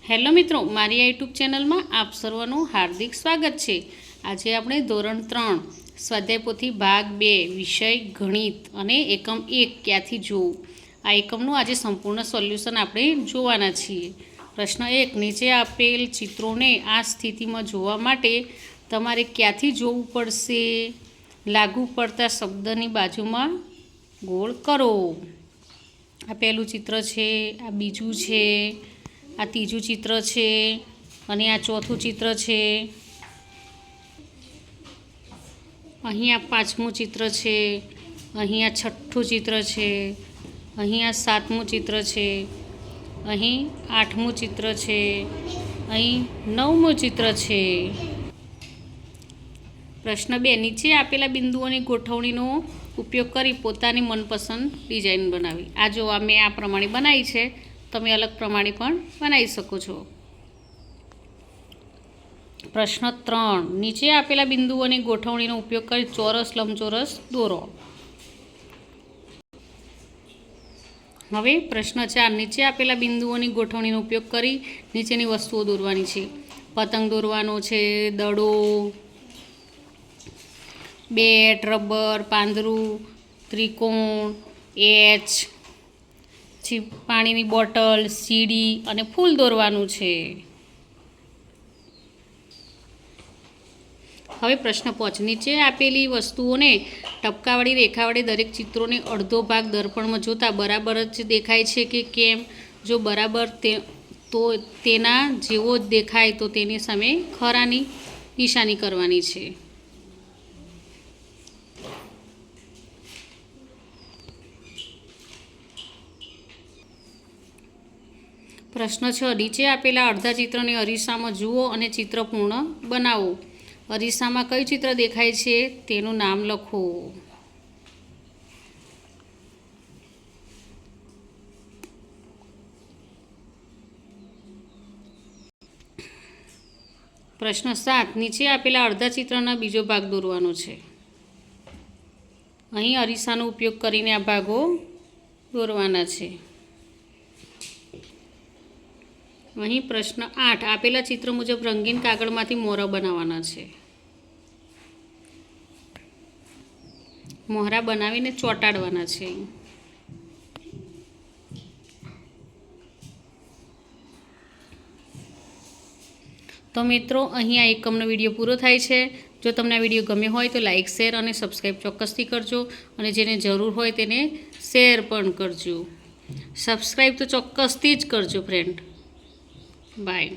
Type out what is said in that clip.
Hello મિત્રો, મારી YouTube ચેનલમાં આપ સર્વનું હાર્દિક સ્વાગત છે। આજે આપણે ધોરણ 3 સ્વાધ્યાય પોથી ભાગ 2 વિષય ગણિત અને એકમ 1 ક્યાંથી જોવું આ એકમનું આજે સંપૂર્ણ સોલ્યુશન આપણે જોવાના છીએ। પ્રશ્ન 1, નીચે આપેલ ચિત્રોને આ સ્થિતિમાં જોવા માટે તમારે ક્યાંથી જોવું પડશે? લાગુ પડતા શબ્દની બાજુમાં ગોળ કરો। આ પહેલું ચિત્ર છે, આ બીજું છે, આ ત્રીજું ચિત્ર છે અને આ ચોથું ચિત્ર છે। અહીં આ પાંચમું ચિત્ર છે, અહીં આ છઠ્ઠું ચિત્ર છે, અહીં આ સાતમું ચિત્ર છે, અહીં આઠમું ચિત્ર છે, અહીં નવમું ચિત્ર છે। પ્રશ્ન 2, નીચે આપેલા બિંદુઓની ગોઠવણીનો ઉપયોગ કરી પોતાની મનપસંદ ડિઝાઇન બનાવી। આ જો મેં આ પ્રમાણે બનાવી છે, તમે અલગ પ્રમાણે પણ બનાવી શકો છો। પ્રશ્ન 3, નીચે આપેલા બિંદુઓની ગોઠવણીનો ઉપયોગ કરી ચોરસ લંબચોરસ દોરો। હવે પ્રશ્ન 4, નીચે આપેલા બિંદુઓની ગોઠવણીનો ઉપયોગ કરી નીચેની વસ્તુઓ દોરવાની છે। પતંગ દોરવાનો છે, દડો, બેટ, રબર, પાંદડું, ત્રિકોણ, એચ, પાણીની બોટલ, સીડી અને ફૂલ દોરવાનું છે। હવે પ્રશ્ન 5, નીચે આપેલી વસ્તુઓને ટપકાવાળી રેખા વડે દરેક ચિત્રોને અડધો ભાગ દર્પણમાં જોતા બરાબર જ દેખાય છે કે કેમ? જો બરાબર તો તેના જેવો જ દેખાય તો તેની સામે ખરાની નિશાની કરવાની છે। પ્રશ્ન 6, નીચે આપેલા અડધા ચિત્રને અરીસામાં જુઓ અને ચિત્ર પૂર્ણ બનાવો। અરીસામાં કયું ચિત્ર દેખાય છે તેનું નામ લખો। પ્રશ્ન 7, નીચે આપેલા અડધા ચિત્રના બીજો ભાગ દોરવાનો છે। અહીં અરીસાનો ઉપયોગ કરીને આ ભાગો દોરવાના છે। અહીં પ્રશ્ન 8, આપેલા ચિત્ર મુજબ રંગીન કાગળમાંથી મોરા બનાવવાના છે। મોહરા બનાવીને ચોંટાડવાના છે। તો મિત્રો, અહીં આ એકમનો વિડીયો પૂરો થાય છે। જો તમને આ વિડીયો ગમ્યો હોય તો લાઇક, શેર અને સબસ્ક્રાઈબ ચોક્કસથી કરજો અને જેને જરૂર હોય તેને શેર પણ કરજો। સબસ્ક્રાઈબ તો ચોક્કસથી જ કરજો ફ્રેન્ડ। બાય।